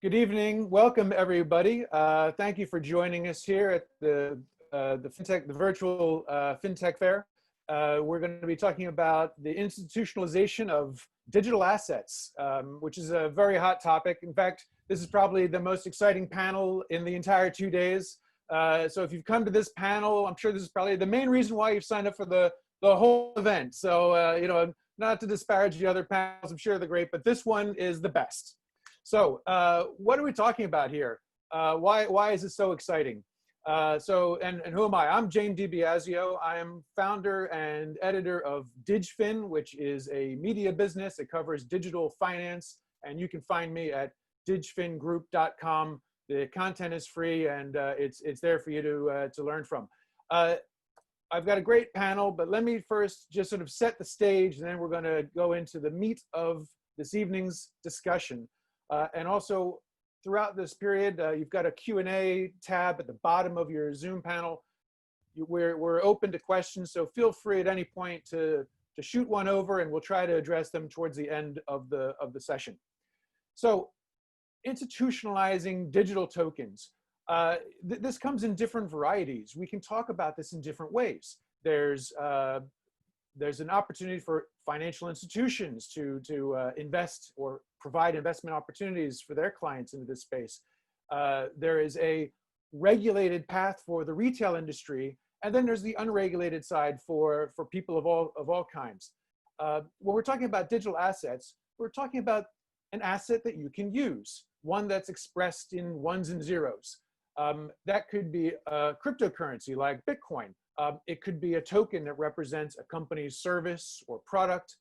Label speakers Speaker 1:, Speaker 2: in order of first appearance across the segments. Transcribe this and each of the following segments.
Speaker 1: Good evening. Welcome, everybody. Thank you for joining us here at the virtual FinTech Fair. We're going to be talking about the institutionalization of digital assets, which is a very hot topic. In fact, this is probably the most exciting panel in the entire 2 days. So if you've come to this panel, I'm sure this is probably the main reason why you've signed up for the whole event. So, not to disparage the other panels, I'm sure they're great, but this one is the best. So what are we talking about here? Why is this so exciting? And who am I? I'm Jame DiBiasio. I am founder and editor of DigFin, which is a media business. It covers digital finance, and you can find me at digfingroup.com. The content is free, and it's there for you to learn from. I've got a great panel, but let me first just sort of set the stage, and then we're going to go into the meat of this evening's discussion. And also, throughout this period, you've got a Q&A tab at the bottom of your Zoom panel. We're open to questions, so feel free at any point to shoot one over, and we'll try to address them towards the end of the session. So, institutionalizing digital tokens. This comes in different varieties. We can talk about this in different ways. There's an opportunity for financial institutions to invest or provide investment opportunities for their clients into this space. There is a regulated path for the retail industry, and then there's the unregulated side for people of all kinds. When we're talking about digital assets, we're talking about an asset that you can use, one that's expressed in ones and zeros. That could be a cryptocurrency like Bitcoin. It could be a token that represents a company's service or product,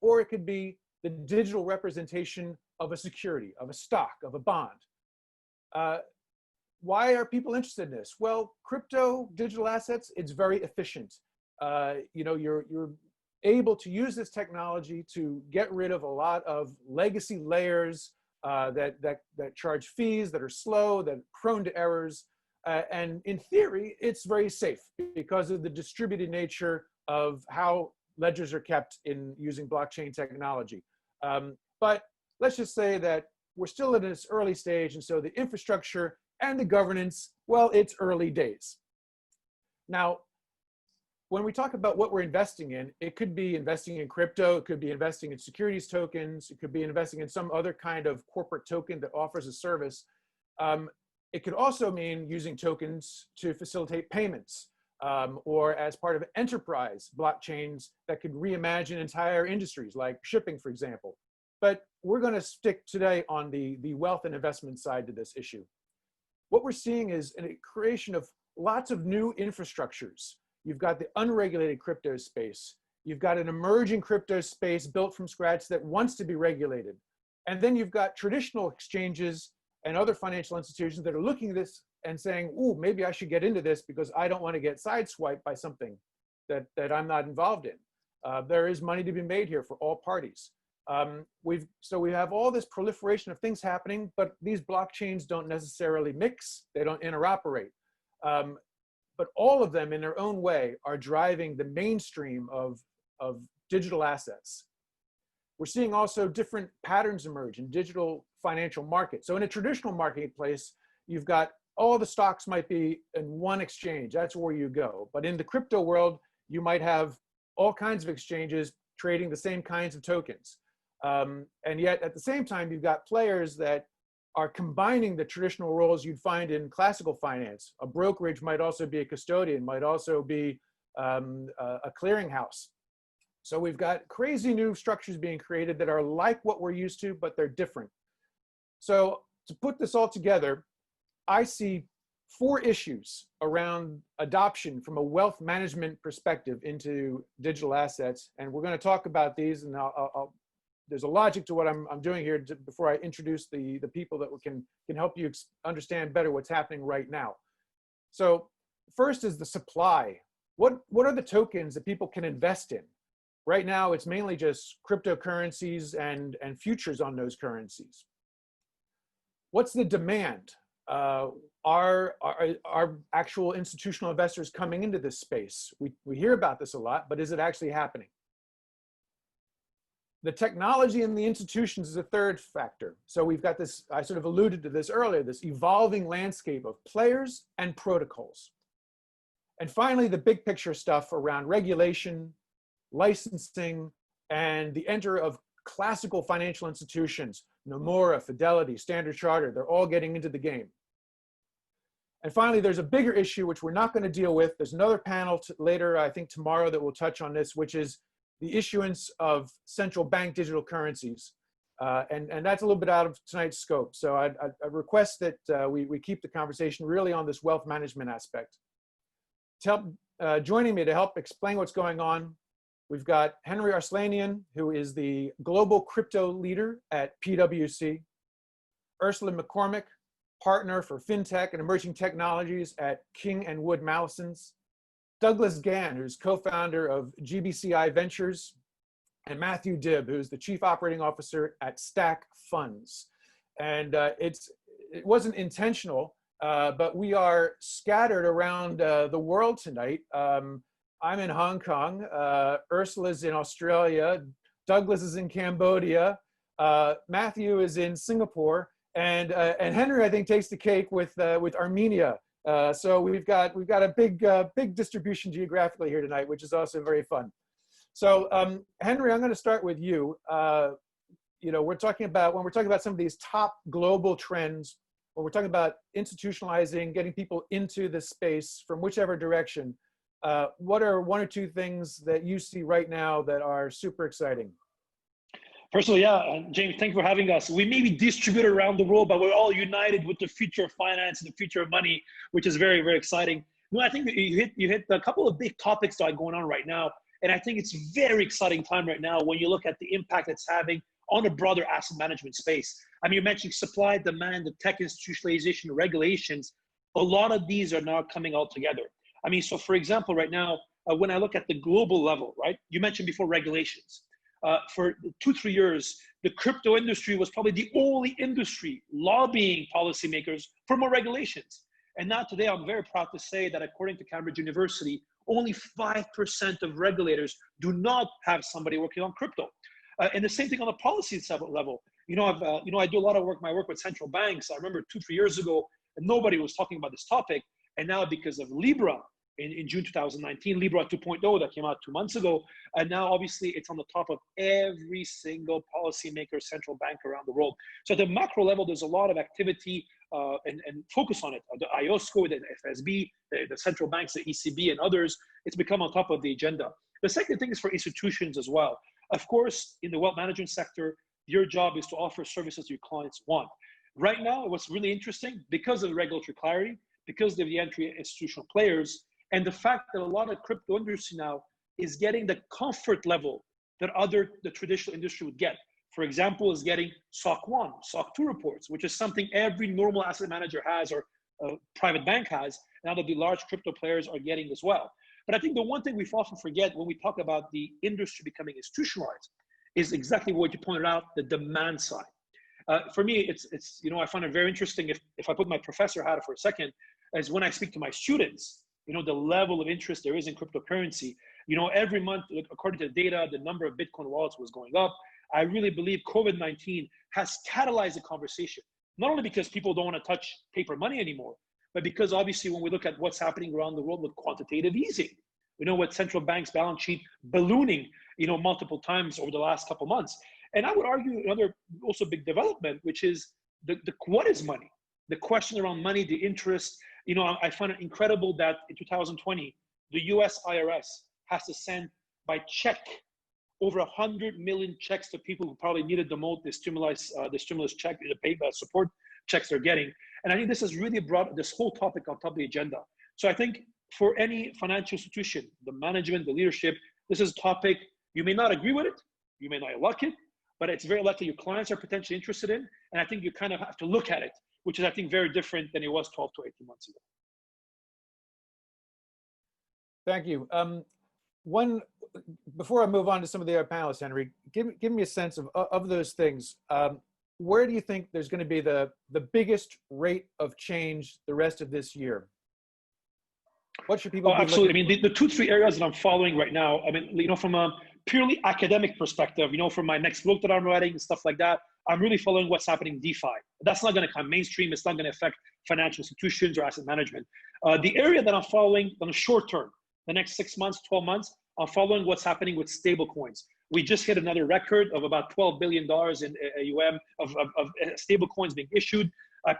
Speaker 1: or it could be the digital representation of a security, of a stock, of a bond. Why are people interested in this? Well, crypto, digital assets, it's very efficient. You're able to use this technology to get rid of a lot of legacy layers that charge fees, that are slow, that are prone to errors. And in theory, it's very safe because of the distributed nature of how ledgers are kept in using blockchain technology. But let's just say that we're still in this early stage, and so the infrastructure and the governance, well, it's early days. Now, when we talk about what we're investing in, it could be investing in crypto, it could be investing in securities tokens, it could be investing in some other kind of corporate token that offers a service. It could also mean using tokens to facilitate payments or as part of enterprise blockchains that could reimagine entire industries like shipping, for example. But we're going to stick today on the wealth and investment side to this issue. What we're seeing is a creation of lots of new infrastructures. You've got the unregulated crypto space. You've got an emerging crypto space built from scratch that wants to be regulated. And then you've got traditional exchanges and other financial institutions that are looking at this and saying, ooh, maybe I should get into this because I don't want to get sideswiped by something that I'm not involved in. There is money to be made here for all parties. So we have all this proliferation of things happening, but these blockchains don't necessarily mix, they don't interoperate. But all of them in their own way are driving the mainstream of digital assets. We're seeing also different patterns emerge in digital financial markets. So in a traditional marketplace, you've got all the stocks might be in one exchange. That's where you go. But in the crypto world, you might have all kinds of exchanges trading the same kinds of tokens. And yet at the same time, you've got players that are combining the traditional roles you'd find in classical finance. A brokerage might also be a custodian, might also be a clearinghouse. So we've got crazy new structures being created that are like what we're used to, but they're different. So to put this all together, I see 4 issues around adoption from a wealth management perspective into digital assets. And we're going to talk about these, and there's a logic to what I'm doing here before I introduce the people that can help you understand better what's happening right now. So first is the supply. What are the tokens that people can invest in? Right now, it's mainly just cryptocurrencies and futures on those currencies. What's the demand? Are actual institutional investors coming into this space? We hear about this a lot, but is it actually happening? The technology and the institutions is a third factor. So we've got this, I sort of alluded to this earlier, this evolving landscape of players and protocols. And finally, the big picture stuff around regulation, licensing, and the entry of classical financial institutions, Nomura, Fidelity, Standard Chartered, they're all getting into the game. And finally, there's a bigger issue, which we're not going to deal with. There's another panel later, I think tomorrow, that will touch on this, which is the issuance of central bank digital currencies. And that's a little bit out of tonight's scope. So I request that we keep the conversation really on this wealth management aspect. Joining me to help explain what's going on, we've got Henri Arslanian, who is the global crypto leader at PwC, Urszula McCormack, partner for fintech and emerging technologies at King & Wood Mallesons, Douglas Gann, who's co-founder of GBCI Ventures, and Matthew Dibb, who's the chief operating officer at Stack Funds. And it wasn't intentional, but we are scattered around the world tonight. I'm in Hong Kong, Ursula's in Australia, Douglas is in Cambodia, Matthew is in Singapore, and Henri, I think, takes the cake with Armenia. So we've got a big distribution geographically here tonight, which is also very fun. So Henri, I'm going to start with you. You know, when we're talking about some of these top global trends, when we're talking about institutionalizing, getting people into this space from whichever direction, what are one or two things that you see right now that are super exciting?
Speaker 2: First of all, yeah, James, thank you for having us. We may be distributed around the world, but we're all united with the future of finance and the future of money, which is very, very exciting. No, I think that you hit a couple of big topics that are going on right now. And I think it's a very exciting time right now when you look at the impact it's having on the broader asset management space. I mean, you mentioned supply, demand, the tech institutionalization, regulations. A lot of these are now coming all together. I mean, so for example, right now, when I look at the global level, right, you mentioned before regulations. For 2-3 years, the crypto industry was probably the only industry lobbying policymakers for more regulations. And now today, I'm very proud to say that according to Cambridge University, only 5% of regulators do not have somebody working on crypto. And the same thing on the policy level. You know, I do a lot of my work with central banks. I remember 2-3 years ago, nobody was talking about this topic. And now because of Libra, in June 2019, Libra 2.0 that came out 2 months ago. And now obviously it's on the top of every single policymaker, central bank around the world. So at the macro level, there's a lot of activity and focus on it. The IOSCO, the FSB, the central banks, the ECB and others, it's become on top of the agenda. The second thing is for institutions as well. Of course, in the wealth management sector, your job is to offer services your clients want. Right now, what's really interesting, because of the regulatory clarity, because of the entry institutional players, and the fact that a lot of crypto industry now is getting the comfort level that the traditional industry would get. For example, is getting SOC 1, SOC 2 reports, which is something every normal asset manager has or a private bank has, now that the large crypto players are getting as well. But I think the one thing we often forget when we talk about the industry becoming institutionalized is exactly what you pointed out, the demand side. For me, it's you know, I find it very interesting if I put my professor hat for a second, as when I speak to my students, you know, the level of interest there is in cryptocurrency. You know, every month, according to the data, the number of Bitcoin wallets was going up. I really believe COVID-19 has catalyzed the conversation, not only because people don't want to touch paper money anymore, but because obviously when we look at what's happening around the world with quantitative easing, we know what central banks' balance sheet ballooning, you know, multiple times over the last couple months. And I would argue another also big development, which is what is money? The question around money, the interest. You know, I find it incredible that in 2020, the US IRS has to send by check over 100 million checks to people who probably needed the most, the stimulus check, the pay support checks they're getting. And I think this has really brought this whole topic on top of the agenda. So I think for any financial institution, the management, the leadership, this is a topic, you may not agree with it, you may not like it, but it's very likely your clients are potentially interested in. And I think you kind of have to look at it, which is, I think, very different than it was 12 to 18 months ago.
Speaker 1: Thank you. Before I move on to some of the other panelists, Henri, give me a sense of those things. Where do you think there's going to be the biggest rate of change the rest of this year? What should people be
Speaker 2: absolutely.
Speaker 1: looking
Speaker 2: I mean, the 2-3 areas that I'm following right now, I mean, you know, from a purely academic perspective, you know, from my next book that I'm writing and stuff like that, I'm really following what's happening in DeFi. That's not going to come mainstream. It's not going to affect financial institutions or asset management. The area that I'm following on the short term, the next 6 months, 12 months, I'm following what's happening with stable coins. We just hit another record of about $12 billion in AUM of stable coins being issued.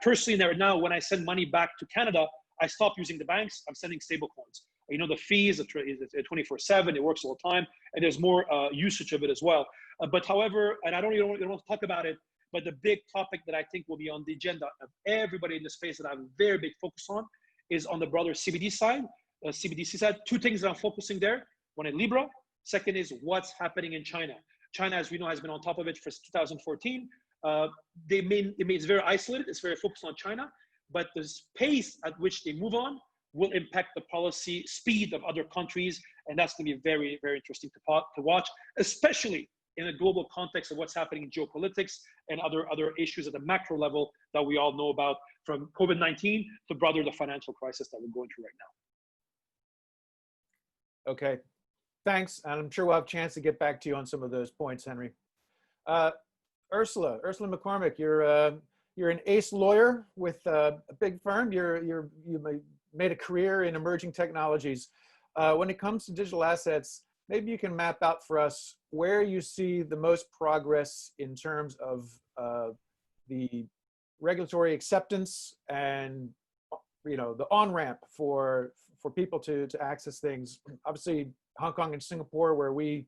Speaker 2: Personally, right now, when I send money back to Canada, I stop using the banks. I'm sending stable coins. You know, the fees, it's 24/7, it works all the time, and there's more usage of it as well. But however, and I don't even want to talk about it, but the big topic that I think will be on the agenda of everybody in the space that I have a very big focus on is on the broader CBD side, CBDC side. Two things that I'm focusing there. One is Libra. Second is what's happening in China. China, as we know, has been on top of it for 2014. It's very isolated. It's very focused on China, but the pace at which they move on will impact the policy speed of other countries, and that's going to be very, very interesting to watch, especially in a global context of what's happening in geopolitics and other issues at the macro level that we all know about, from COVID-19 to broader the financial crisis that we're going through right
Speaker 1: now. Okay, thanks. And I'm sure we'll have a chance to get back to you on some of those points, Henri. Urszula McCormack, you're an ace lawyer with a big firm. You made a career in emerging technologies. When it comes to digital assets, maybe you can map out for us where you see the most progress in terms of the regulatory acceptance and, you know, the on-ramp for people to access things. Obviously, Hong Kong and Singapore, where we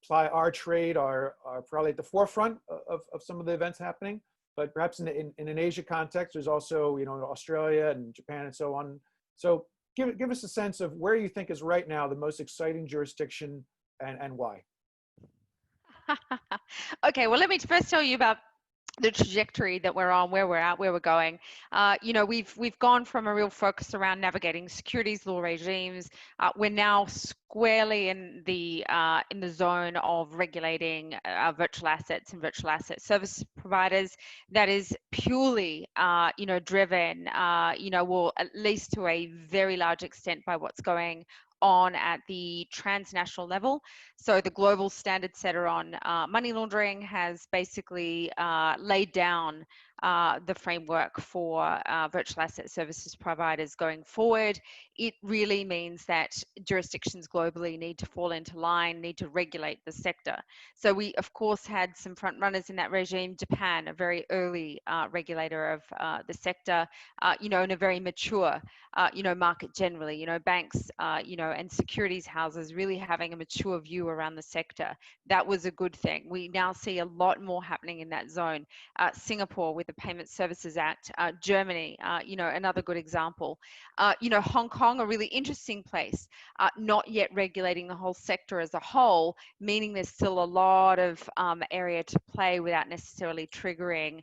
Speaker 1: apply our trade, are probably at the forefront of some of the events happening. But perhaps in an Asia context, there's also, you know, Australia and Japan and so on. So give us a sense of where you think is right now the most exciting jurisdiction and why.
Speaker 3: Okay, well, let me first tell you about the trajectory that we're on, where we're at, where we're going. You know, we've gone from a real focus around navigating securities law regimes. We're now squarely in the zone of regulating virtual assets and virtual asset service providers. That is purely, you know, driven, you know, well, at least to a very large extent by what's going on at the transnational level. So the global standard setter on money laundering has basically laid down the framework for virtual asset services providers going forward. It really means that jurisdictions globally need to fall into line, need to regulate the sector. So we, of course, had some front runners in that regime. Japan, a very early regulator of the sector, you know, in a very mature, you know, market generally, you know, banks, you know, and securities houses really having a mature view around the sector. That was a good thing. We now see a lot more happening in that zone. Singapore with the Payment Services Act, Germany, you know, another good example. You know, Hong Kong, a really interesting place, not yet regulating the whole sector as a whole, meaning there's still a lot of area to play without necessarily triggering,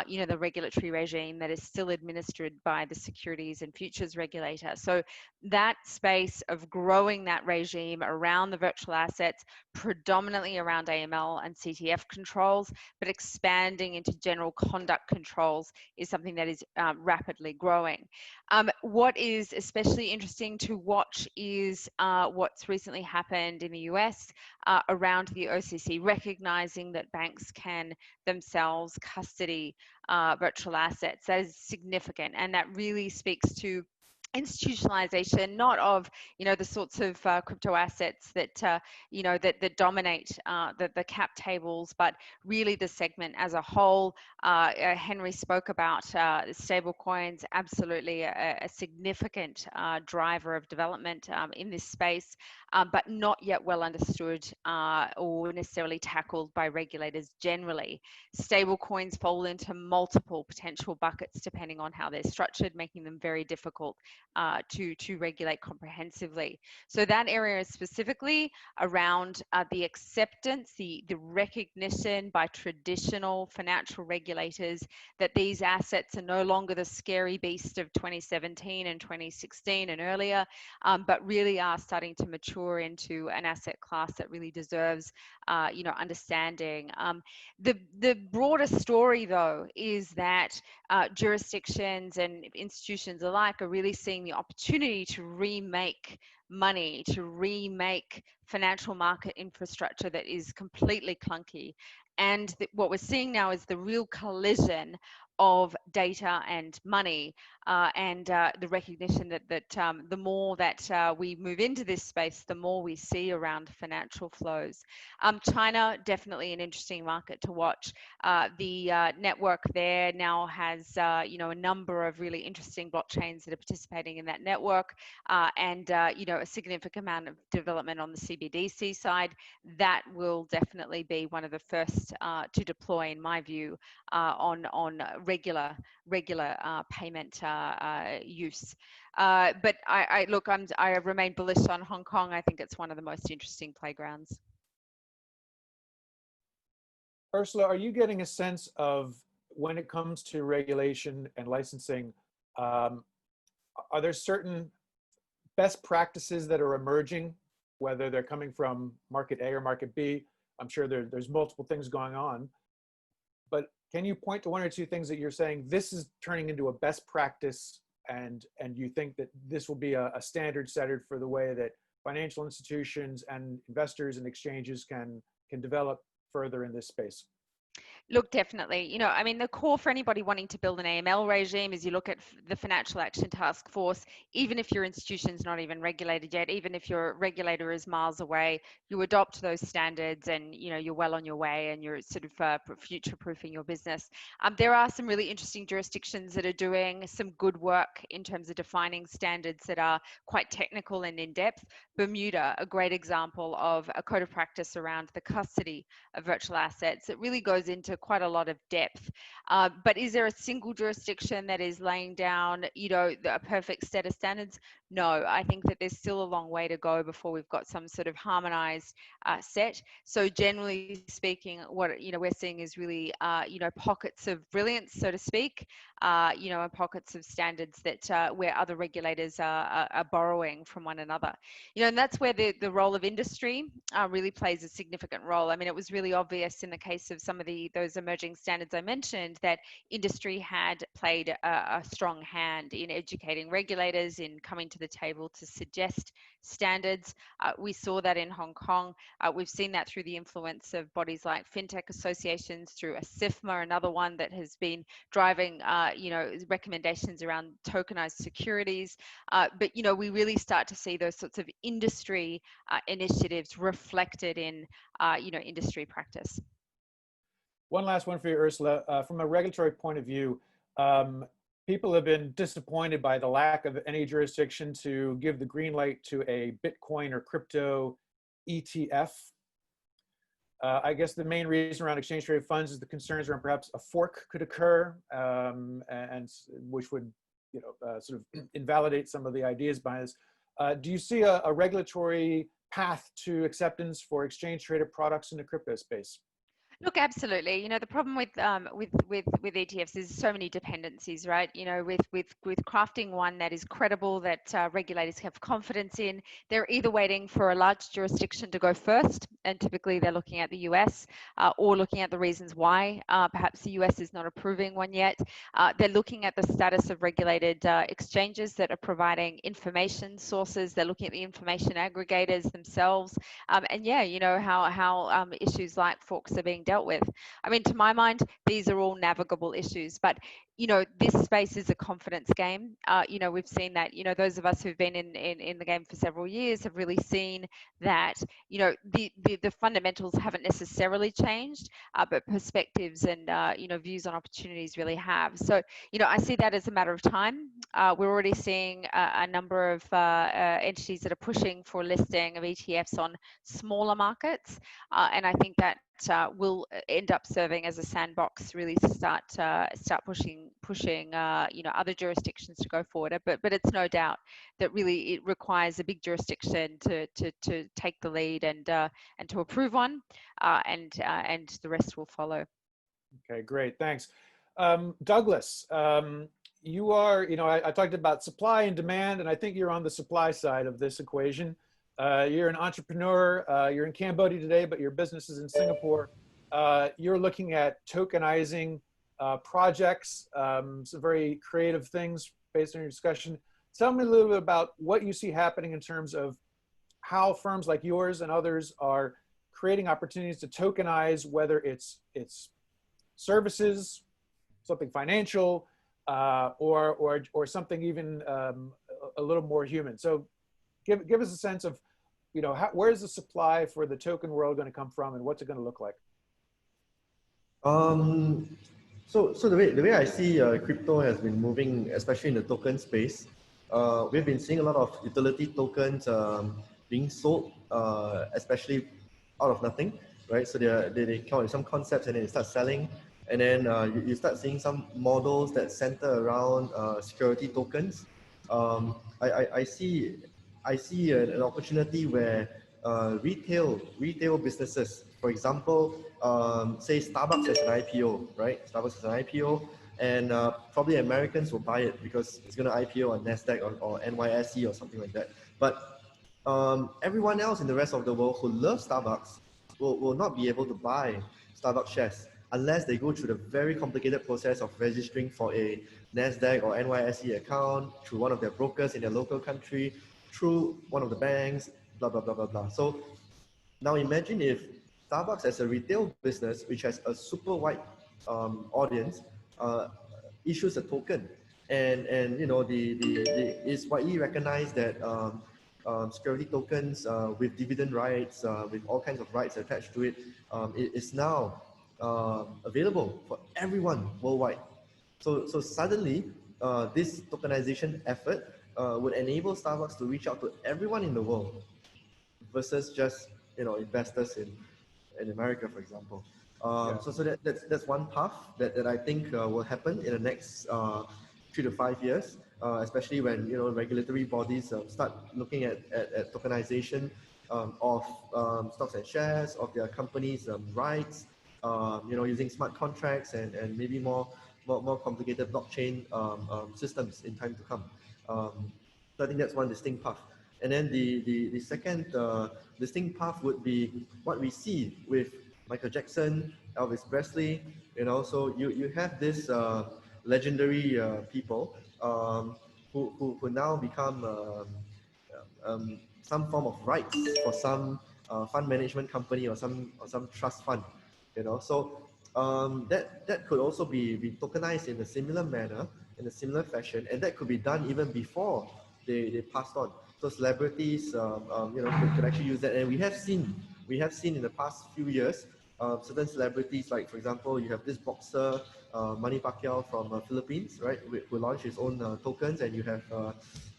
Speaker 3: you know, the regulatory regime that is still administered by the Securities and Futures Regulator. So that space of growing that regime around the virtual assets, predominantly around AML and CTF controls, but expanding into general conduct controls, is something that is rapidly growing. What is especially interesting to watch is what's recently happened in the US around the OCC, recognizing that banks can themselves custody virtual assets. That is significant, and that really speaks to institutionalization, not of, you know, the sorts of crypto assets that you know, that dominate the cap tables, but really the segment as a whole. Henri spoke about stable coins, absolutely a significant driver of development in this space, but not yet well understood or necessarily tackled by regulators generally. Stable coins fall into multiple potential buckets depending on how they're structured, making them very difficult to regulate comprehensively. So that area is specifically around the acceptance, the recognition by traditional financial regulators that these assets are no longer the scary beast of 2017 and 2016 and earlier, but really are starting to mature into an asset class that really deserves, you know, understanding. The broader story, though, is that jurisdictions and institutions alike are really seeing the opportunity to remake money to remake financial market infrastructure that is completely clunky. And what we're seeing now is the real collision of data and money, and the recognition that the more that we move into this space, the more we see around financial flows. China, definitely an interesting market to watch. The network there now has a number of really interesting blockchains that are participating in that network, and a significant amount of development on the CBDC side. That will definitely be one of the first to deploy, in my view, on regular payment use. But I remain bullish on Hong Kong. I think it's one of the most interesting playgrounds.
Speaker 1: Urszula, are you getting a sense of, when it comes to regulation and licensing, are there certain best practices that are emerging, whether they're coming from market A or market B? I'm sure there's multiple things going on, but can you point to one or two things that you're saying this is turning into a best practice, and you think that this will be a standard setter for the way that financial institutions and investors and exchanges can develop further in this space?
Speaker 3: Look, definitely. I mean, the core for anybody wanting to build an AML regime is you look at the Financial Action Task Force. Even if your institution's not even regulated yet, even if your regulator is miles away, you adopt those standards, and you're well on your way, and you're sort of future-proofing your business. There are some really interesting jurisdictions that are doing some good work in terms of defining standards that are quite technical and in-depth. Bermuda, a great example of a code of practice around the custody of virtual assets. It really goes into quite a lot of depth. But is there a single jurisdiction that is laying down, a perfect set of standards? No, I think that there's still a long way to go before we've got some sort of harmonized set. So generally speaking, what we're seeing is really pockets of brilliance, so to speak, and pockets of standards that where other regulators are borrowing from one another. And that's where the role of industry really plays a significant role. I mean, it was really obvious in the case of some of those emerging standards I mentioned that industry had played a strong hand in educating regulators, in coming to the table to suggest standards. We saw that in Hong Kong. We've seen that through the influence of bodies like fintech associations, through a SIFMA, another one that has been driving recommendations around tokenized securities. But we really start to see those sorts of industry initiatives reflected in industry practice.
Speaker 1: One last one for you, Urszula. From a regulatory point of view, people have been disappointed by the lack of any jurisdiction to give the green light to a Bitcoin or crypto ETF. I guess the main reason around exchange traded funds is the concerns around perhaps a fork could occur, and which would sort of invalidate some of the ideas behind this. Do you see a regulatory path to acceptance for exchange traded products in the crypto space?
Speaker 3: Look, absolutely. The problem with ETFs is so many dependencies, right? With crafting one that is credible, that regulators have confidence in, they're either waiting for a large jurisdiction to go first, and typically they're looking at the US, or looking at the reasons why perhaps the US is not approving one yet. They're looking at the status of regulated exchanges that are providing information sources. They're looking at the information aggregators themselves, and how issues like forks are being dealt with. I mean, to my mind, these are all navigable issues, but this space is a confidence game. We've seen that, those of us who've been in the game for several years have really seen that, the fundamentals haven't necessarily changed, but perspectives and, views on opportunities really have. So, I see that as a matter of time. We're already seeing a number of entities that are pushing for listing of ETFs on smaller markets, and I think that will end up serving as a sandbox, really, to start pushing other jurisdictions to go forward. But it's no doubt that really it requires a big jurisdiction to take the lead and to approve one, and the rest will follow.
Speaker 1: Okay, great, thanks. Douglas, you are, I talked about supply and demand, and I think you're on the supply side of this equation. You're an entrepreneur. You're in Cambodia today, but your business is in Singapore. You're looking at tokenizing projects, some very creative things based on your discussion. Tell me a little bit about what you see happening in terms of how firms like yours and others are creating opportunities to tokenize, whether it's services, something financial, or something even a little more human. So give us a sense of, where's the supply for the token world going to come from, and what's it going to look like?
Speaker 4: So the way I see crypto has been moving, especially in the token space, we've been seeing a lot of utility tokens being sold, especially out of nothing, right? So they come with some concepts and then they start selling, and then you start seeing some models that center around security tokens. I see an opportunity where retail businesses, for example, say Starbucks has an IPO, right? Starbucks has an IPO, and probably Americans will buy it because it's going to IPO on NASDAQ or NYSE or something like that. But everyone else in the rest of the world who loves Starbucks will not be able to buy Starbucks shares unless they go through the very complicated process of registering for a NASDAQ or NYSE account through one of their brokers in their local country, through one of the banks, blah, blah, blah, blah, blah. So now imagine if Starbucks as a retail business, which has a super wide audience, issues a token. And it's widely recognized that security tokens with dividend rights, with all kinds of rights attached to it, it is now available for everyone worldwide. So suddenly, this tokenization effort would enable Starbucks to reach out to everyone in the world versus just investors in America, for example. So that's one path that I think will happen in the next 3 to 5 years, especially when regulatory bodies start looking at tokenization of stocks and shares of their companies' rights, using smart contracts and maybe more complicated blockchain systems in time to come. So I think that's one distinct path. And then the second distinct path would be what we see with Michael Jackson, Elvis Presley. So you have this legendary people who now become some form of rights for some fund management company or some trust fund. So that could also be tokenized in a similar manner, in a similar fashion, and that could be done even before they passed on. So celebrities, could actually use that, and we have seen in the past few years certain celebrities, like for example, you have this boxer Manny Pacquiao from Philippines, right, who launched his own tokens, and you have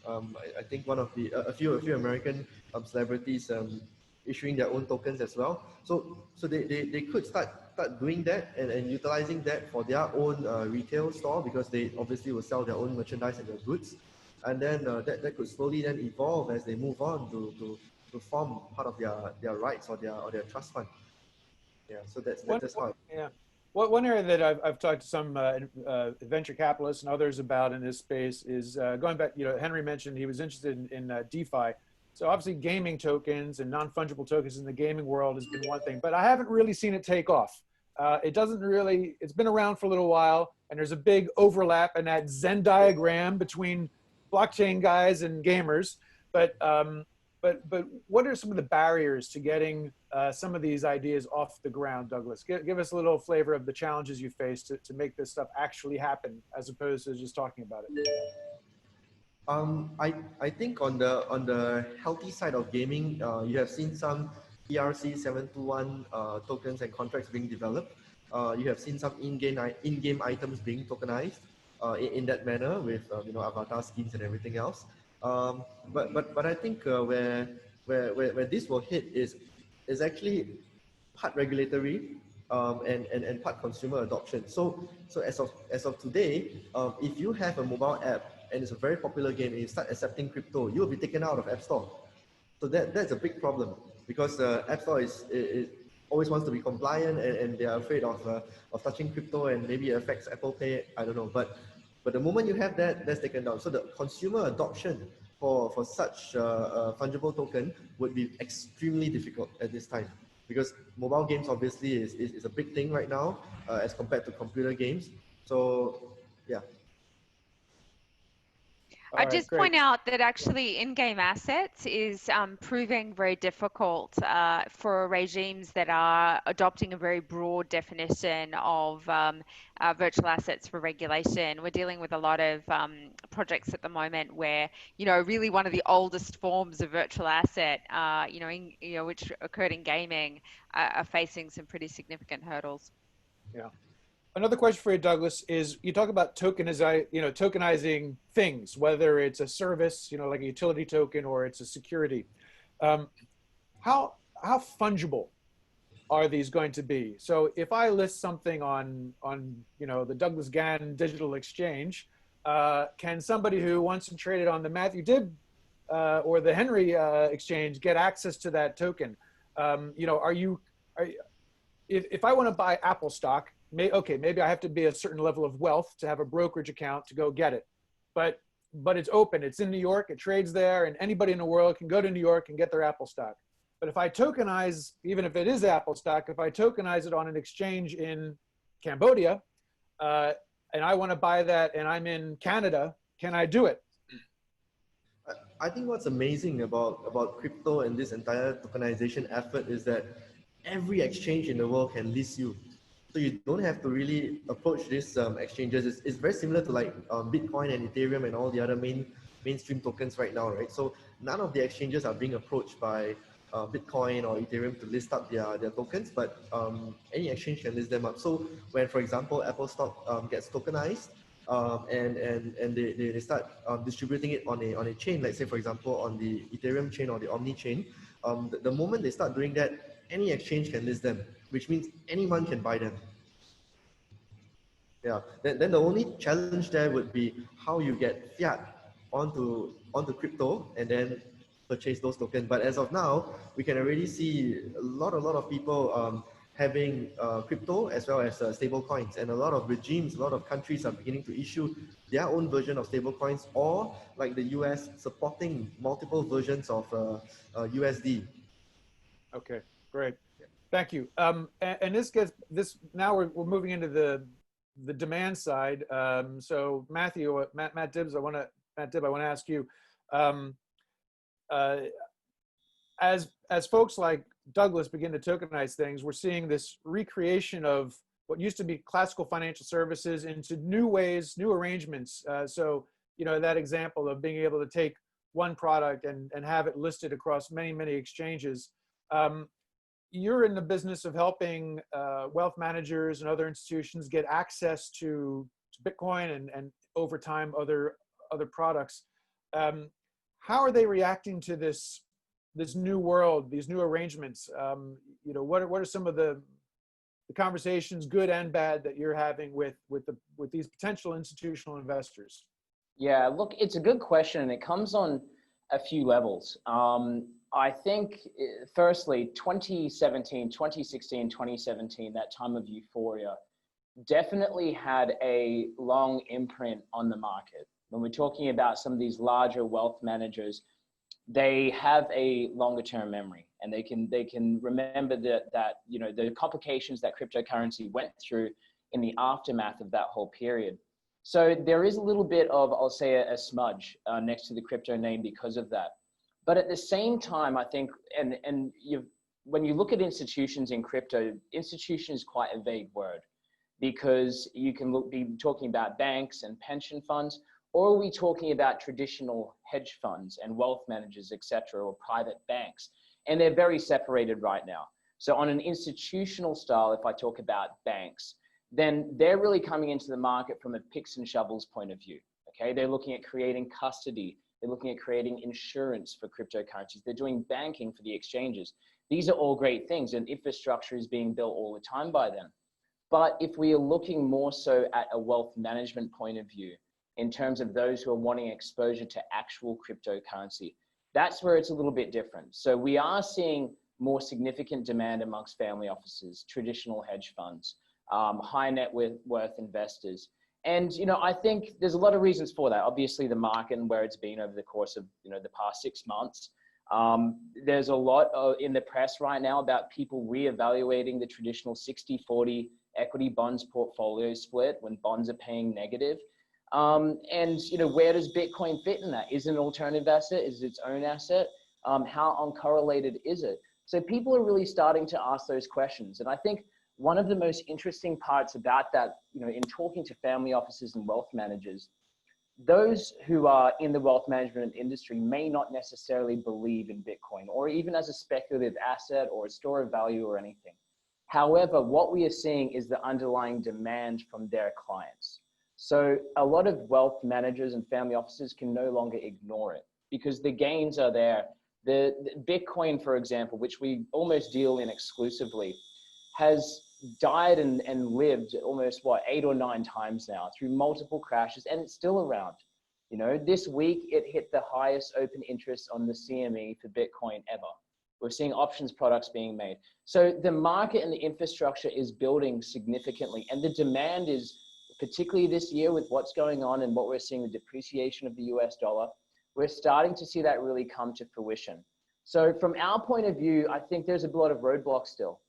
Speaker 4: I think one of the a few American celebrities issuing their own tokens as well. So they could start doing that and utilizing that for their own retail store, because they obviously will sell their own merchandise and their goods. And then that could slowly then evolve as they move on to form part of their rights or their trust fund. Yeah, so that's how.
Speaker 1: Yeah. One area that I've talked to some venture capitalists and others about in this space is going back. Henri mentioned he was interested in DeFi. So obviously, gaming tokens and non-fungible tokens in the gaming world has been one thing, but I haven't really seen it take off. It's been around for a little while, and there's a big overlap in that Venn diagram between blockchain guys and gamers. But what are some of the barriers to getting some of these ideas off the ground, Douglas? Give us a little flavor of the challenges you face to make this stuff actually happen, as opposed to just talking about it.
Speaker 4: I think on the healthy side of gaming, you have seen some ERC 721 tokens and contracts being developed. You have seen some in-game items being tokenized in that manner with avatar skins and everything else. But I think where this will hit is actually part regulatory and part consumer adoption. So as of today, if you have a mobile app and it's a very popular game and you start accepting crypto, you will be taken out of App Store. So that's a big problem, because App Store is always wants to be compliant, and they are afraid of touching crypto, and maybe it affects Apple Pay. I don't know, but the moment you have that's taken down. So the consumer adoption for such fungible token would be extremely difficult at this time, because mobile games obviously is a big thing right now as compared to computer games. So yeah.
Speaker 1: All
Speaker 3: I
Speaker 1: right,
Speaker 3: just
Speaker 1: great.
Speaker 3: point out that actually in-game assets is proving very difficult for regimes that are adopting a very broad definition of virtual assets for regulation. We're dealing with a lot of projects at the moment where, really one of the oldest forms of virtual asset, which occurred in gaming, are facing some pretty significant hurdles.
Speaker 1: Yeah. Another question for you, Douglas, is you talk about tokenizing things, whether it's a service, like a utility token, or it's a security. How fungible are these going to be? So if I list something on the Douglas Gann digital exchange, can somebody who wants to trade it on the Matthew Dibb or the Henri exchange get access to that token? If I want to buy Apple stock, maybe I have to be a certain level of wealth to have a brokerage account to go get it. But it's open. It's in New York. It trades there, and anybody in the world can go to New York and get their Apple stock. But if I tokenize, even if it is Apple stock, if I tokenize it on an exchange in Cambodia, and I want to buy that, and I'm in Canada, can I do it?
Speaker 4: I think what's amazing about crypto and this entire tokenization effort is that every exchange in the world can list you. So you don't have to really approach these exchanges. It's very similar to like Bitcoin and Ethereum and all the other mainstream tokens right now, right? So none of the exchanges are being approached by Bitcoin or Ethereum to list up their tokens, but any exchange can list them up. So when, for example, Apple stock gets tokenized, and they start distributing it on a chain, let's say, for example, on the Ethereum chain or the Omni chain, the moment they start doing that, any exchange can list them, which means anyone can buy them. Yeah. Then the only challenge there would be how you get fiat onto crypto and then purchase those tokens. But as of now, we can already see a lot of people having crypto as well as stable coins, and a lot of regimes, a lot of countries are beginning to issue their own version of stable coins, or like the US supporting multiple versions of USD.
Speaker 1: Okay, great. Thank you. And this now we're moving into the demand side. So Matt Dibb, I want to ask you, as folks like Douglas begin to tokenize things, we're seeing this recreation of what used to be classical financial services into new ways, new arrangements. So that example of being able to take one product and have it listed across many exchanges. You're in the business of helping wealth managers and other institutions get access to Bitcoin and over time other products. How are they reacting to this new world, these new arrangements? What are some of the conversations, good and bad, that you're having with these potential institutional investors?
Speaker 5: Yeah, look, it's a good question, and it comes on a few levels. I think, firstly, 2017, 2016, 2017, that time of euphoria, definitely had a long imprint on the market. When we're talking about some of these larger wealth managers, they have a longer term memory, and they can remember that the complications that cryptocurrency went through in the aftermath of that whole period. So there is a little bit of, I'll say, a smudge next to the crypto name because of that. But at the same time, I think, when you look at institutions in crypto, institution is quite a vague word, because you can be talking about banks and pension funds, or are we talking about traditional hedge funds and wealth managers, et cetera, or private banks? And they're very separated right now. So on an institutional style, if I talk about banks, then they're really coming into the market from a picks and shovels point of view. Okay, they're looking at creating custody. They're looking at creating insurance for cryptocurrencies. They're doing banking for the exchanges. These are all great things, and infrastructure is being built all the time by them. But if we are looking more so at a wealth management point of view, in terms of those who are wanting exposure to actual cryptocurrency, that's where it's a little bit different. So we are seeing more significant demand amongst family offices, traditional hedge funds, high net worth investors. And, I think there's a lot of reasons for that. Obviously, the market and where it's been over the course of, the past 6 months. There's a lot in the press right now about people reevaluating the traditional 60-40 equity bonds portfolio split when bonds are paying negative. And where does Bitcoin fit in that? Is it an alternative asset? Is it its own asset? How uncorrelated is it? So people are really starting to ask those questions. And I think one of the most interesting parts about that, in talking to family offices and wealth managers, those who are in the wealth management industry may not necessarily believe in Bitcoin or even as a speculative asset or a store of value or anything. However, what we are seeing is the underlying demand from their clients. So a lot of wealth managers and family offices can no longer ignore it because the gains are there. The Bitcoin, for example, which we almost deal in exclusively, has died and lived almost 8 or 9 times now through multiple crashes, and it's still around. This week it hit the highest open interest on the CME for Bitcoin ever. We're seeing options products being made. So the market and the infrastructure is building significantly, and the demand is, particularly this year with what's going on and what we're seeing, the depreciation of the US dollar, we're starting to see that really come to fruition. So from our point of view, I think there's a lot of roadblocks still.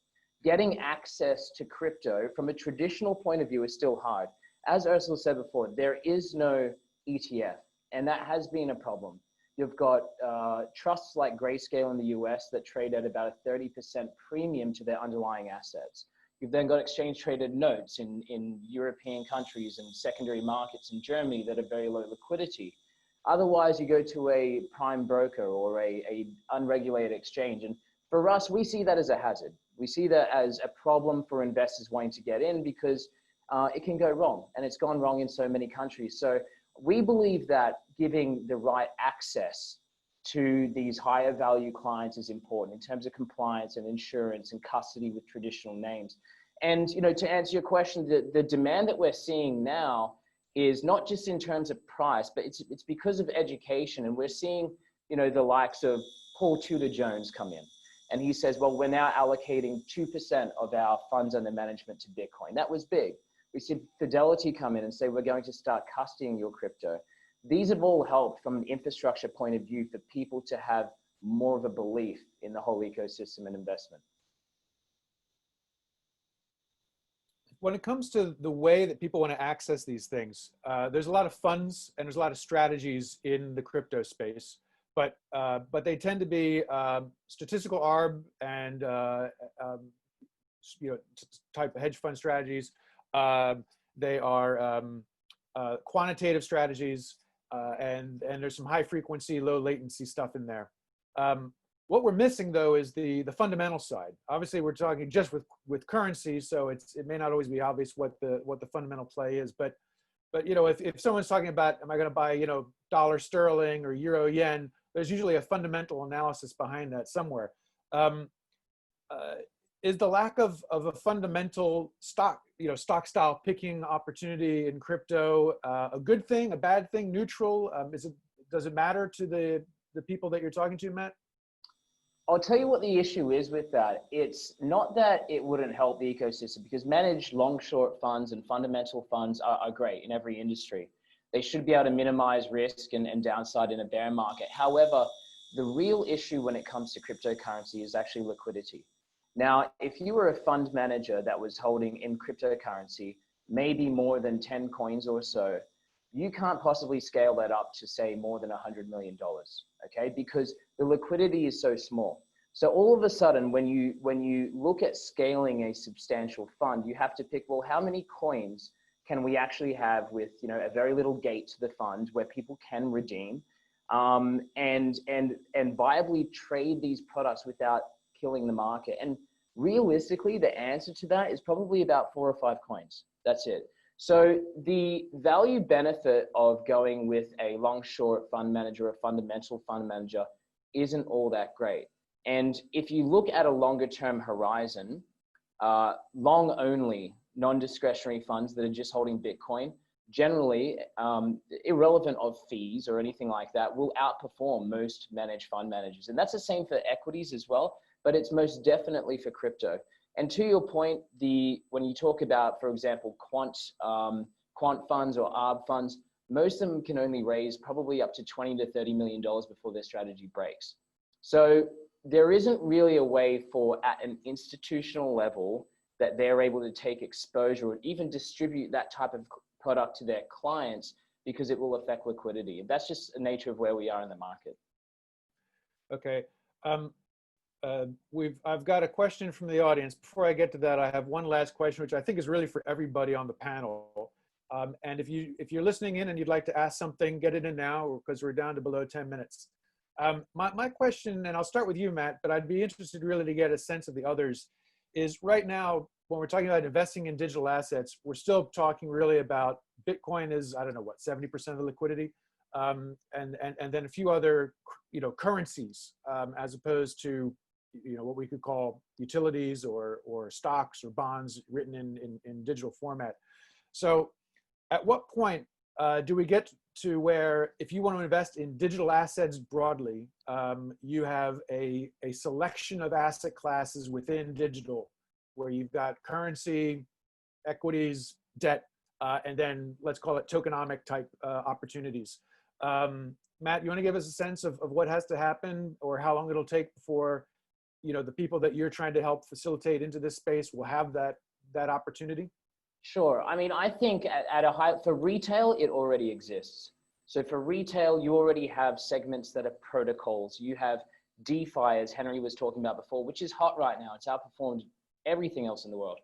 Speaker 5: Getting access to crypto from a traditional point of view is still hard. As Urszula said before, there is no ETF, and that has been a problem. You've got trusts like Grayscale in the US that trade at about a 30% premium to their underlying assets. You've then got exchange traded notes in European countries and secondary markets in Germany that are very low liquidity. Otherwise, you go to a prime broker or a unregulated exchange. And for us, we see that as a hazard. We see that as a problem for investors wanting to get in because it can go wrong, and it's gone wrong in so many countries. So we believe that giving the right access to these higher value clients is important in terms of compliance and insurance and custody with traditional names. And to answer your question, the demand that we're seeing now is not just in terms of price, but it's because of education. And we're seeing the likes of Paul Tudor Jones come in, and he says, well, we're now allocating 2% of our funds under management to Bitcoin. That was big. We see Fidelity come in and say, we're going to start custodying your crypto. These have all helped from an infrastructure point of view for people to have more of a belief in the whole ecosystem and investment.
Speaker 1: When it comes to the way that people want to access these things, there's a lot of funds and there's a lot of strategies in the crypto space, but they tend to be statistical arb and type of hedge fund strategies. They are quantitative strategies, and there's some high frequency, low latency stuff in there. What we're missing though is the fundamental side. Obviously, we're talking just with currency, so it may not always be obvious what the fundamental play is. But if someone's talking about, am I going to buy dollar sterling or euro yen? There's usually a fundamental analysis behind that somewhere. Is the lack of a fundamental stock style picking opportunity in crypto a good thing, a bad thing, neutral? Does it matter to the people that you're talking to, Matt?
Speaker 5: I'll tell you what the issue is with that. It's not that it wouldn't help the ecosystem, because managed long short funds and fundamental funds are great in every industry. They should be able to minimize risk and downside in a bear market. However, the real issue when it comes to cryptocurrency is actually liquidity. Now, if you were a fund manager that was holding in cryptocurrency, maybe more than 10 coins or so, you can't possibly scale that up to say more than $100 million, okay? Because the liquidity is so small. So all of a sudden, when you look at scaling a substantial fund, you have to pick, well, how many coins can we actually have with a very little gate to the fund where people can redeem and viably trade these products without killing the market? And realistically, the answer to that is probably about 4 or 5 coins. That's it. So the value benefit of going with a long short fund manager, a fundamental fund manager, isn't all that great. And if you look at a longer term horizon, long only non-discretionary funds that are just holding Bitcoin, generally irrelevant of fees or anything like that, will outperform most managed fund managers. And that's the same for equities as well, but it's most definitely for crypto. And to your point, when you talk about, for example, quant funds or ARB funds, most of them can only raise probably up to $20 to $30 million before their strategy breaks. So there isn't really a way for, at an institutional level, that they're able to take exposure or even distribute that type of product to their clients because it will affect liquidity. That's just the nature of where we are in the market.
Speaker 1: Okay. I've got a question from the audience. Before I get to that, I have one last question, which I think is really for everybody on the panel. And if you're listening in and you'd like to ask something, get it in now, because we're down to below 10 minutes. My question, and I'll start with you, Matt, but I'd be interested really to get a sense of the others, is right now, when we're talking about investing in digital assets, we're still talking really about Bitcoin is, I don't know what, 70% of the liquidity, and then a few other, currencies, as opposed to, what we could call utilities or stocks or bonds written in digital format. So at what point do we get to where, if you want to invest in digital assets broadly, you have a selection of asset classes within digital, where you've got currency, equities, debt, and then let's call it tokenomic type opportunities. Matt, you want to give us a sense of what has to happen, or how long it'll take before, the people that you're trying to help facilitate into this space will have that opportunity?
Speaker 5: Sure. I mean, I think at a high, for retail, it already exists. So for retail, you already have segments that are protocols. You have DeFi, as Henri was talking about before, which is hot right now. It's outperformed everything else in the world.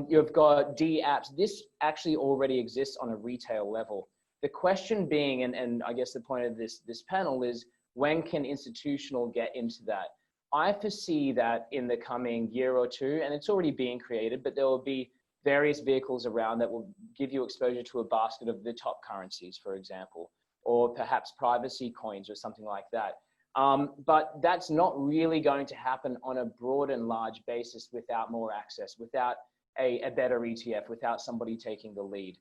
Speaker 5: You've got D-apps. This actually already exists on a retail level. The question being, and I guess the point of this panel is, when can institutional get into that? I foresee that in the coming year or two, and it's already being created, but there will be various vehicles around that will give you exposure to a basket of the top currencies, for example, or perhaps privacy coins or something like that. But that's not really going to happen on a broad and large basis without more access, without a better ETF, without somebody taking the lead.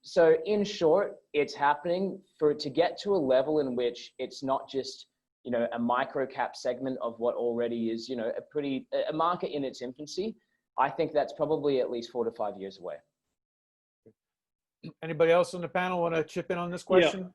Speaker 5: So in short, it's happening. For it to get to a level in which it's not just, a micro cap segment of what already is, a market in its infancy. I think that's probably at least 4 to 5 years away.
Speaker 1: Anybody else on the panel want to chip in on this question?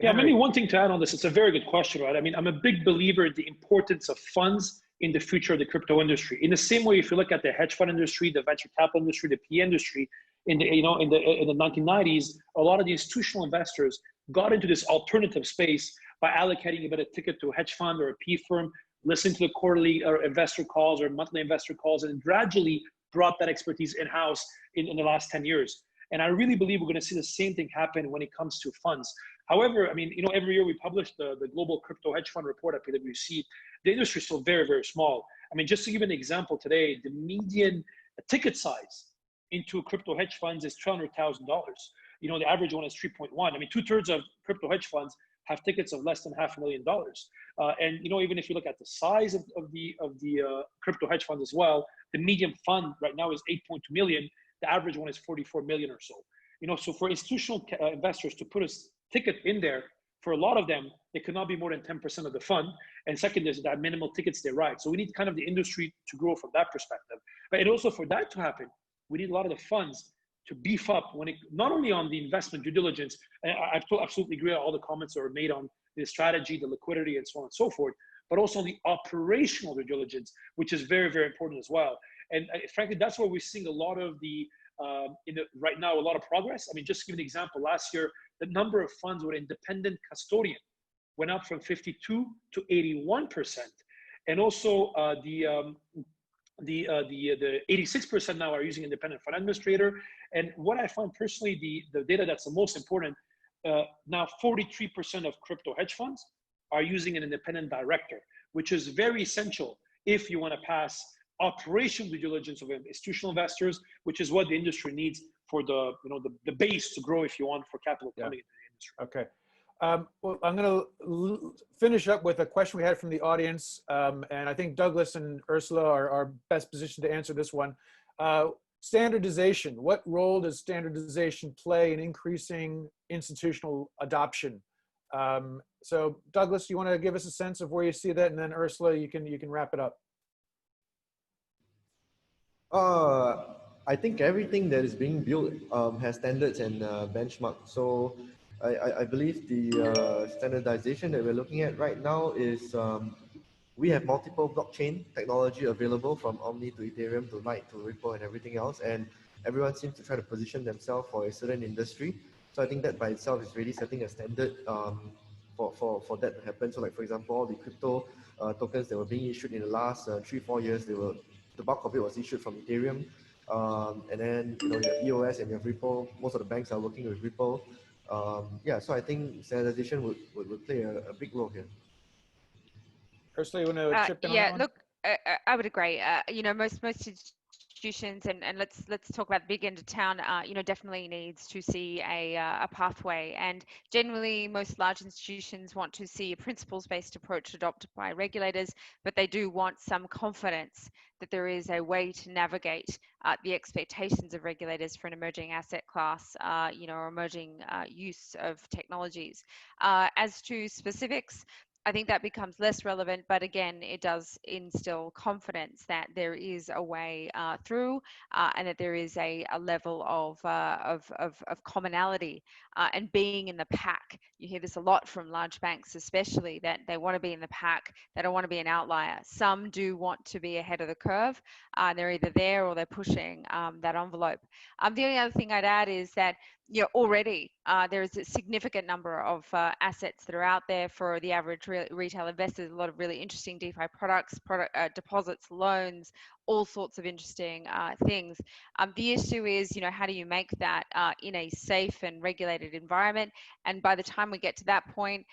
Speaker 2: Yeah, maybe one thing to add on this, it's a very good question, right? I mean, I'm a big believer in the importance of funds in the future of the crypto industry. In the same way, if you look at the hedge fund industry, the venture capital industry, the PE industry, in the 1990s, a lot of the institutional investors got into this alternative space by allocating a bit of ticket to a hedge fund or a PE firm, listening to the quarterly or investor calls or monthly investor calls, and gradually brought that expertise in-house in the last 10 years. And I really believe we're going to see the same thing happen when it comes to funds. However, I mean, every year we publish the Global Crypto Hedge Fund Report at PwC. The industry is still very, very small. I mean, just to give an example today, the median ticket size into crypto hedge funds is $200,000. The average one is 3.1. I mean, 2/3 of crypto hedge funds have tickets of less than $500,000. And even if you look at the size of the crypto hedge funds as well, the median fund right now is 8.2 million. The average one is 44 million or so. So for institutional investors to put a ticket in there, for a lot of them, it cannot be more than 10% of the fund. And second, there's that minimal tickets they write. So we need kind of the industry to grow from that perspective. But also for that to happen, we need a lot of the funds to beef up not only on the investment due diligence, and I absolutely agree with all the comments that were made on the strategy, the liquidity, and so on and so forth, but also on the operational due diligence, which is very, very important as well. And frankly, that's where we're seeing a lot of right now, a lot of progress. I mean, just to give an example, last year, the number of funds with independent custodian went up from 52 to 81%. And also the 86% now are using independent fund administrator. And what I find personally, the data that's the most important, now 43% of crypto hedge funds are using an independent director, which is very essential if you want to pass operational due diligence of institutional investors, which is what the industry needs for the base to grow, if you want, for capital coming into the industry.
Speaker 1: Okay. Well, I'm going to finish up with a question we had from the audience, and I think Douglas and Urszula are best positioned to answer this one. Standardization. What role does standardization play in increasing institutional adoption? So, Douglas, you want to give us a sense of where you see that, and then Urszula, you can wrap it up.
Speaker 4: I think everything that is being built has standards and benchmarks. So I believe the standardization that we're looking at right now is we have multiple blockchain technology available from Omni to Ethereum to Light to Ripple and everything else. And everyone seems to try to position themselves for a certain industry. So I think that by itself is really setting a standard for that to happen. So like, for example, all the crypto tokens that were being issued in the last 3-4 years, the bulk of it was issued from Ethereum. And then, you know, your EOS and your Ripple, most of the banks are working with Ripple. Yeah, so I think standardization would play a big role here.
Speaker 1: Ursula, you want to chip in on that
Speaker 3: Yeah,
Speaker 1: one?
Speaker 3: look, I would agree. You know, most institutions, and let's talk about the big end of town. You know, definitely needs to see a pathway, and generally most large institutions want to see a principles-based approach adopted by regulators, but they do want some confidence that there is a way to navigate the expectations of regulators for an emerging asset class, you know, or emerging use of technologies. As to specifics, I think that becomes less relevant, but again, it does instill confidence that there is a way through, and that there is a level of commonality and being in the pack. You hear this a lot from large banks, especially, that they want to be in the pack. They don't want to be an outlier. Some do want to be ahead of the curve. They're either there or they're pushing that envelope. The only other thing I'd add is that, you know, already there is a significant number of assets that are out there for the average retail investor. A lot of really interesting DeFi products, deposits, loans, all sorts of interesting things. The issue is, you know, how do you make that in a safe and regulated environment? And by the time we get to that point,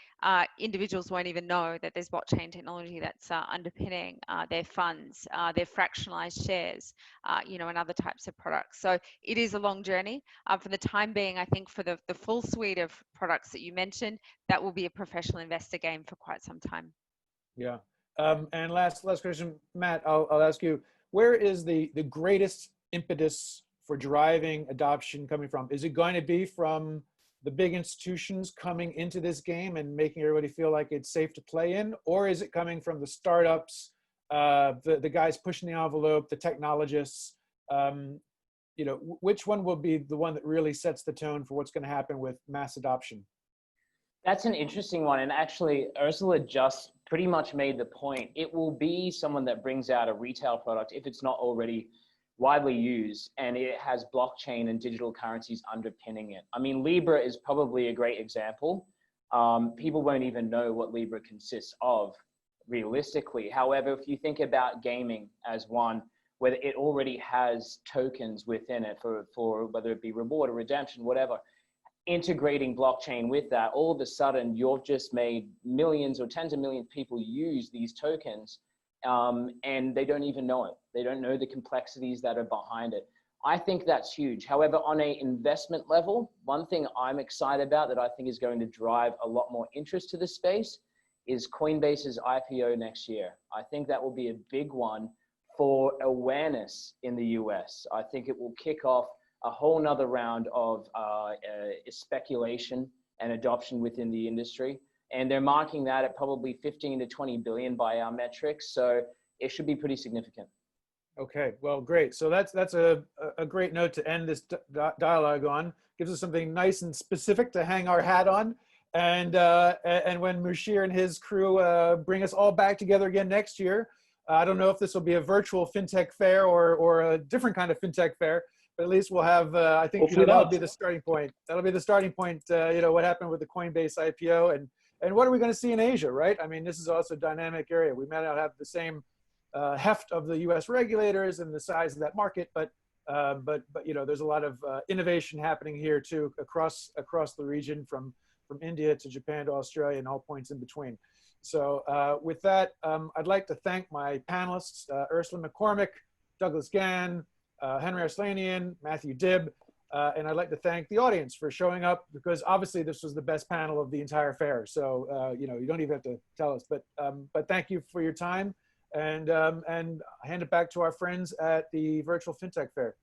Speaker 3: individuals won't even know that there's blockchain technology that's underpinning their funds, their fractionalized shares, you know, and other types of products. So it is a long journey. For the time being, I think for the full suite of products that you mentioned, that will be a professional investor game for quite some time.
Speaker 1: Yeah. And last question, Matt, I'll ask you, where is the greatest impetus for driving adoption coming from? Is it going to be from the big institutions coming into this game and making everybody feel like it's safe to play in? Or is it coming from the startups, the guys pushing the envelope, the technologists? You know, which one will be the one that really sets the tone for what's going to happen with mass adoption?
Speaker 5: That's an interesting one. And actually, Ursula just pretty much made the point. It will be someone that brings out a retail product, if it's not already widely used, and it has blockchain and digital currencies underpinning it. I mean, Libra is probably a great example. People won't even know what Libra consists of realistically. However, if you think about gaming as one, whether it already has tokens within it for whether it be reward or redemption, whatever, integrating blockchain with that, all of a sudden you've just made millions or tens of millions of people use these tokens, and they don't even know it. They don't know the complexities that are behind it. I think that's huge. However, on an investment level, one thing I'm excited about that I think is going to drive a lot more interest to this space is Coinbase's IPO next year. I think that will be a big one for awareness in the US. I think it will kick off a whole nother round of speculation and adoption within the industry. And they're marking that at probably 15 to 20 billion by our metrics. So it should be pretty significant.
Speaker 1: Okay, well, great. So that's a great note to end this dialogue on. Gives us something nice and specific to hang our hat on. And when Mushir and his crew bring us all back together again next year, I don't know if this will be a virtual fintech fair or a different kind of fintech fair, but at least we'll have, I think that'll be the starting point. That'll be the starting point, you know, what happened with the Coinbase IPO and what are we going to see in Asia, right? I mean, this is also a dynamic area. We may not have the same heft of the US regulators and the size of that market, but you know, there's a lot of innovation happening here too, across the region from India to Japan to Australia and all points in between. So with that, I'd like to thank my panelists, Urszula McCormack, Douglas Gann, Henri Arslanian, Matthew Dibb, and I'd like to thank the audience for showing up, because obviously this was the best panel of the entire fair. So you know, you don't even have to tell us, but thank you for your time, and hand it back to our friends at the Virtual FinTech Fair.